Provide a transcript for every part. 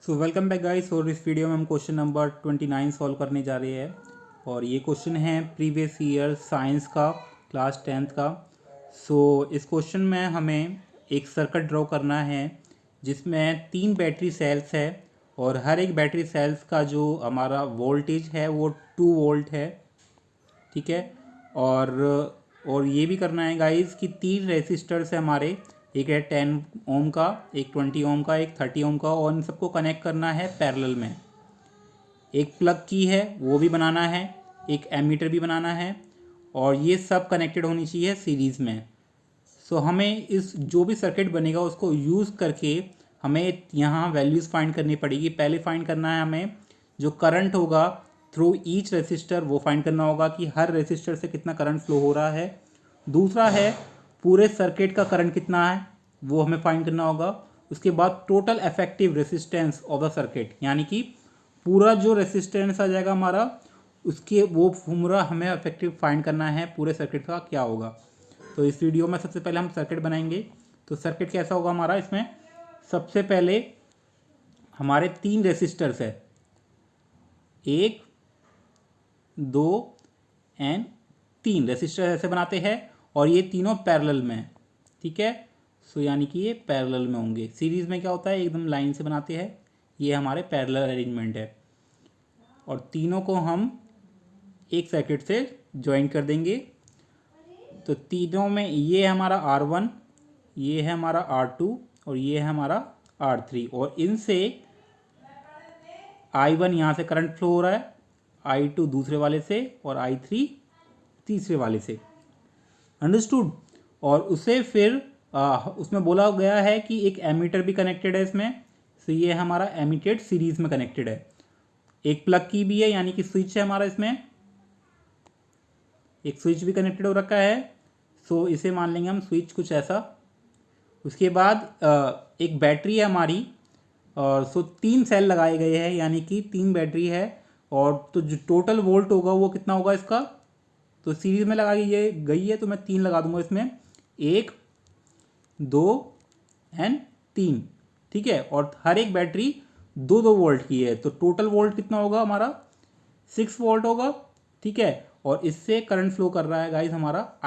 So welcome back guys. और इस video में हम क्वेश्चन नंबर 29 सॉल्व करने जा रहे हैं और ये क्वेश्चन है प्रीवियस ईयर साइंस का, क्लास 10th का। इस क्वेश्चन में हमें एक सर्किट ड्रॉ करना है जिसमें 3 बैटरी सेल्स है और हर एक बैटरी सेल्स का जो हमारा वोल्टेज है वो 2 वोल्ट है। ठीक है। और ये भी करना है गाइस कि 3 रेसिस्टर्स है हमारे, एक है 10 ओम का, एक 20 ओम का, एक 30 ओम का, और इन सबको कनेक्ट करना है पैरेलल में। एक प्लग की है वो भी बनाना है, एक एमीटर भी बनाना है और ये सब कनेक्टेड होनी चाहिए सीरीज़ में। हमें इस जो भी सर्किट बनेगा उसको यूज़ करके हमें यहाँ वैल्यूज़ फाइंड करनी पड़ेगी। पहले फाइंड करना है हमें जो करंट होगा थ्रू ईच रेसिस्टर, वो फाइंड करना होगा कि हर रेसिस्टर से कितना करंट फ्लो हो रहा है। दूसरा है पूरे सर्किट का करंट कितना है, वो हमें फाइंड करना होगा। उसके बाद total effective resistance of the circuit, यानी कि पूरा जो रेसिस्टेंस आ जाएगा हमारा, उसके वो फॉर्मूला हमें इफेक्टिव फाइंड करना है पूरे सर्किट का क्या होगा। तो इस वीडियो में सबसे पहले हम सर्किट बनाएंगे। तो सर्किट कैसा होगा हमारा, इसमें सबसे पहले हमारे 3 रेसिस्टर्स है, 1 2 एंड 3 रेसिस्टर ऐसे बनाते हैं और ये तीनों पैरेलल में। ठीक है। यानी कि ये पैरेलल में होंगे। सीरीज़ में क्या होता है, एकदम लाइन से बनाते हैं। ये हमारे पैरेलल अरेंजमेंट है और तीनों को हम एक सर्किट से ज्वाइन कर देंगे। तो तीनों में ये है हमारा R1, ये है हमारा R2 और ये है हमारा R3, और इनसे I1 यहाँ से करंट फ्लो हो रहा है, I2 दूसरे वाले से और I3 तीसरे वाले से। अंडरस्टूड। और उसे फिर उसमें बोला गया है कि एक एमीटर भी कनेक्टेड है इसमें। ये हमारा एमीटेड सीरीज में कनेक्टेड है। एक प्लग की भी है, यानी कि स्विच है हमारा, इसमें एक स्विच भी कनेक्टेड हो रखा है। इसे मान लेंगे हम स्विच कुछ ऐसा। उसके बाद एक बैटरी है हमारी, और 3 सेल लगाए गए हैं, यानी कि 3 बैटरी है। और तो जो टोटल वोल्ट होगा वो कितना होगा इसका, तो सीरीज में लगा ये गई है तो मैं 3 लगा दूंगा इसमें, 1 2 एंड 3। ठीक है। और हर एक बैटरी 2 वोल्ट की है, तो टोटल वोल्ट कितना होगा हमारा, 6 वोल्ट होगा। ठीक है। और इससे करंट फ्लो कर रहा है गाइस हमारा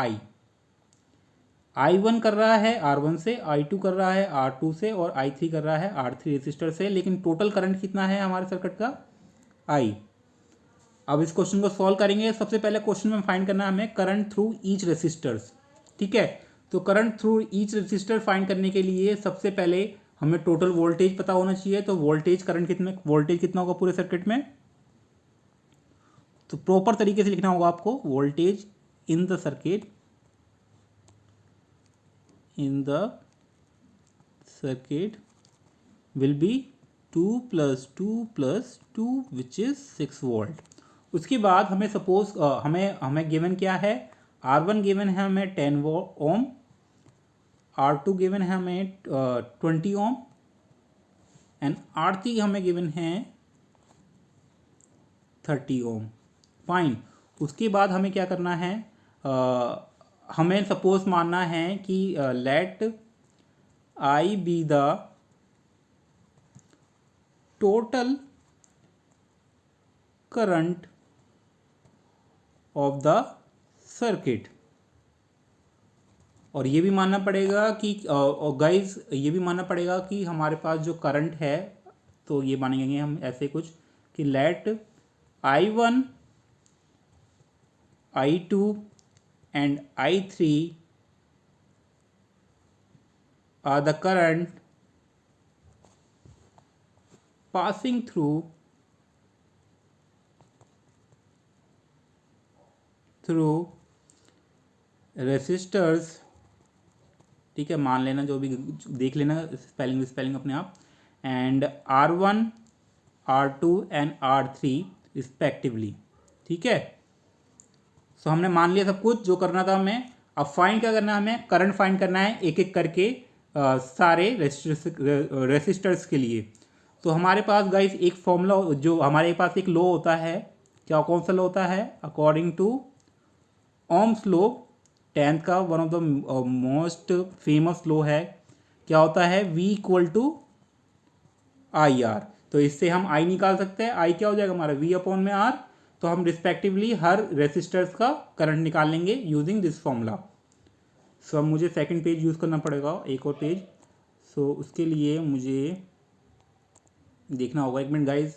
I1 कर रहा है R1 से, I2 कर रहा है R2 से और I3 कर रहा है R3 रेसिस्टर से। लेकिन टोटल करंट कितना है हमारे सर्किट का, I। अब इस क्वेश्चन को सॉल्व करेंगे। सबसे पहले क्वेश्चन में फाइंड करना है हमें करंट थ्रू ईच रेसिस्टर्स। ठीक है। तो current through each resistor find करने के लिए सबसे पहले हमें टोटल वोल्टेज पता होना चाहिए। तो वोल्टेज करंट कितने, वोल्टेज कितना होगा पूरे सर्किट में, तो प्रॉपर तरीके से लिखना होगा आपको, voltage in the circuit, in the circuit will be 2 + 2 + 2 which is 6 volt. उसके बाद हमें सपोज हमें गिवन क्या है, R1 गिवन है हमें 10 ओम, R2 गिवन है हमें 20 ओम एंड R3 हमें गिवन है 30 ओम। फाइन। उसके बाद हमें क्या करना है, हमें सपोज मानना है कि let I be the total current of the circuit. और ये भी मानना पड़ेगा कि गाइस ये भी मानना पड़ेगा कि हमारे पास जो करंट है, तो ये मानेंगे हम ऐसे कुछ कि let I1 I2 and I3 are the current passing through resistors. ठीक है, मान लेना, जो भी देख लेना स्पेलिंग अपने आप। And R1 R2 and R3 respectively. ठीक है। हमने मान लिया सब कुछ जो करना था हमें। अब फाइंड क्या करना है, हमें करंट फाइंड करना है एक एक करके सारे रेसिस्टर्स के लिए। तो हमारे पास गाइस एक फॉर्मूला, जो हमारे पास एक लॉ होता है, क्या कौन सा लॉ होता है, according to Ohm's law, 10th का one of the most famous law है। क्या होता है, V = IR। तो इससे हम आई निकाल सकते हैं। आई क्या हो जाएगा हमारा V अपॉन में R। तो हम रिस्पेक्टिवली हर रेसिस्टर्स का करंट निकाल लेंगे यूजिंग दिस फॉर्मूला। सो अब मुझे सेकंड पेज यूज़ करना पड़ेगा, एक और पेज। सो उसके लिए मुझे देखना होगा, 1 मिनट गाइज।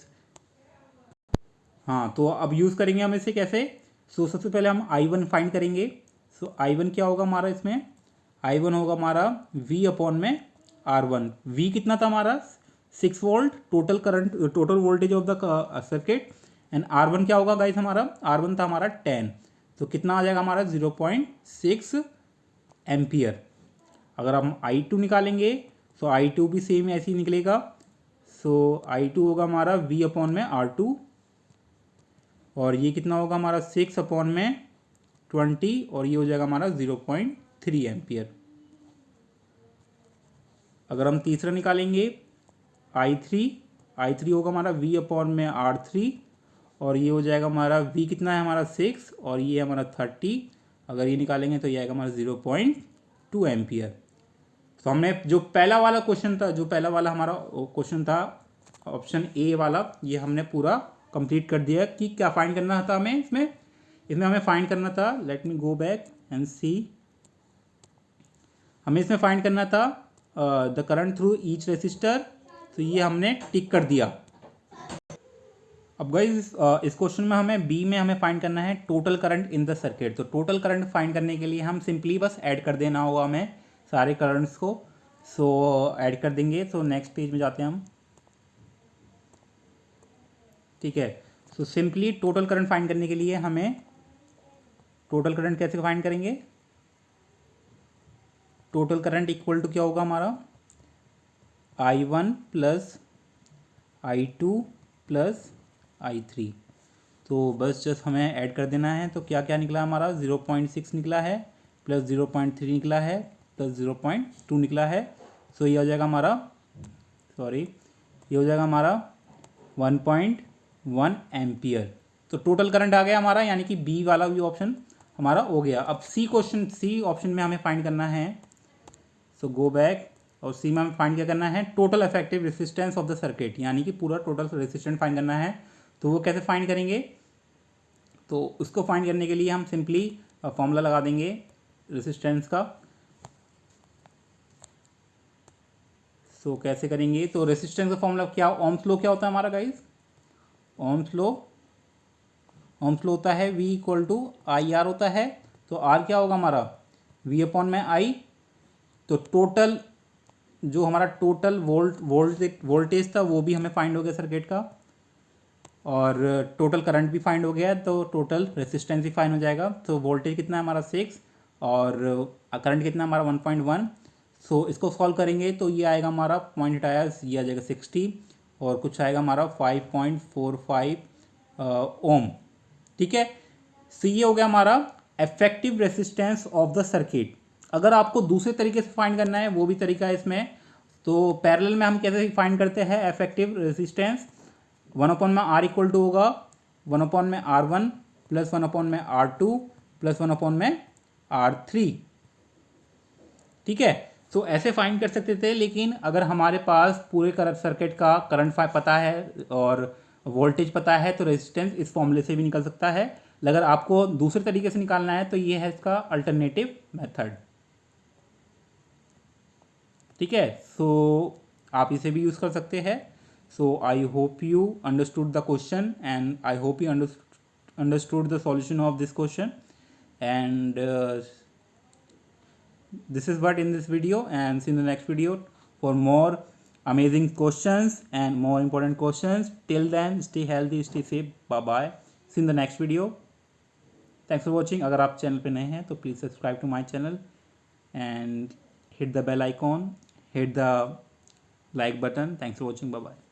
हाँ, तो अब यूज़ करेंगे हम इसे कैसे। सो सबसे पहले हम I1 फाइंड करेंगे। सो I1 क्या होगा हमारा, इसमें I1 होगा हमारा V अपॉन में R1। V कितना था हमारा 6 volt total current, total voltage of the circuit. And R1 क्या होगा गाइज हमारा, R1 था हमारा 10। तो कितना आ जाएगा हमारा 0.6 एम्पियर। अगर हम I2 निकालेंगे तो I2 भी सेम ऐसे ही निकलेगा। सो I2 होगा हमारा V अपॉन में R2, और ये कितना होगा हमारा 6 अपॉन में 20, और ये हो जाएगा हमारा 0.3 एम्पियर। अगर हम तीसरा निकालेंगे I3 होगा हमारा V अपॉन में R3, और ये हो जाएगा हमारा V कितना है हमारा 6, और ये हमारा 30। अगर ये निकालेंगे तो ये आएगा हमारा 0.2 एम्पियर। तो हमने जो पहला वाला क्वेश्चन था, जो पहला वाला हमारा क्वेश्चन था ऑप्शन ए वाला, ये हमने पूरा कंप्लीट कर दिया। कि क्या फाइंड करना था हमें, इसमें हमें फाइंड करना था, let me go back and see. हमें इसमें फाइंड करना था the current through each resistor. तो ये हमने टिक कर दिया। अब गाइस इस क्वेश्चन में हमें बी में हमें फाइंड करना है total current in the circuit. तो टोटल करंट फाइंड करने के लिए हम सिंपली बस ऐड कर देना होगा हमें सारे करंट्स को। सो ऐड कर देंगे। तो नेक्स्ट पेज में जाते हैं हम, ठीक है। So simply total current find करने के लिए हमें टोटल करंट कैसे फाइंड करेंगे। टोटल करंट इक्वल टू क्या होगा हमारा I1 plus I2 plus I3। तो बस जस्ट हमें ऐड कर देना है। तो क्या क्या निकला हमारा 0.6 निकला है, प्लस 0.3 निकला है, प्लस 0.2 निकला है। सो ये हो जाएगा हमारा, ये हो जाएगा हमारा 1.1 एम्पियर। तो टोटल करंट आ गया हमारा, यानी कि बी वाला भी ऑप्शन हमारा हो गया। अब सी ऑप्शन में हमें फाइंड करना है। सो गो बैक, और सी में हमें फाइंड क्या करना है, total effective resistance of the circuit, यानी कि पूरा टोटल रेसिस्टेंस फाइंड करना है। तो वो कैसे फाइंड करेंगे, तो उसको फाइंड करने के लिए हम सिंपली फॉर्मूला लगा देंगे रेसिस्टेंस का। सो कैसे करेंगे, तो रेसिस्टेंस का फॉर्मूला क्या, ओम्स लॉ क्या होता है हमारा गाइस, ओम्स लॉ होता है V इक्वल टू IR होता है। तो R क्या होगा हमारा V अपॉन में I। तो टोटल जो हमारा टोटल वोल्टेज था वो भी हमें फाइंड हो गया सर्किट का, और टोटल करंट भी फाइंड हो गया। तो टोटल रेसिस्टेंस भी फाइंड हो जाएगा। तो वोल्टेज कितना है हमारा 6, और करंट कितना है हमारा 1.1। सो इसको सॉल्व करेंगे तो ये आएगा हमारा पॉइंट आया, ये आ जाएगा 60, और कुछ आएगा हमारा 5.45 ओम, ठीक है। सो ये हो गया हमारा effective resistance of the circuit. अगर आपको दूसरे तरीके से फाइंड करना है वो भी तरीका है इसमें। तो पैरेलल में हम कैसे फाइंड करते हैं इफेक्टिव रेसिस्टेंस, 1 में R इक्वल टू होगा 1 में R1 प्लस 1 में R2 प्लस 1 में R3, ठीक है। तो ऐसे फाइंड कर सकते थे, लेकिन अगर हमारे पास पूरे सर्किट का करंट पता है और वोल्टेज पता है तो रेजिस्टेंस इस फॉर्मूले से भी निकल सकता है। अगर आपको दूसरे तरीके से निकालना है तो ये है इसका अल्टरनेटिव मेथड, ठीक है। सो आप इसे भी यूज़ कर सकते हैं। So I hope you understood the question, and I hope you understood the solution of this question, and this is what in this video, and see in the next video for more amazing questions and more important questions. Till then, stay healthy, stay safe, bye bye, see in the next video. Thanks for watching. अगर आप channel पे नए हैं तो please subscribe to my channel and hit the bell icon, hit the like button. Thanks for watching, bye bye.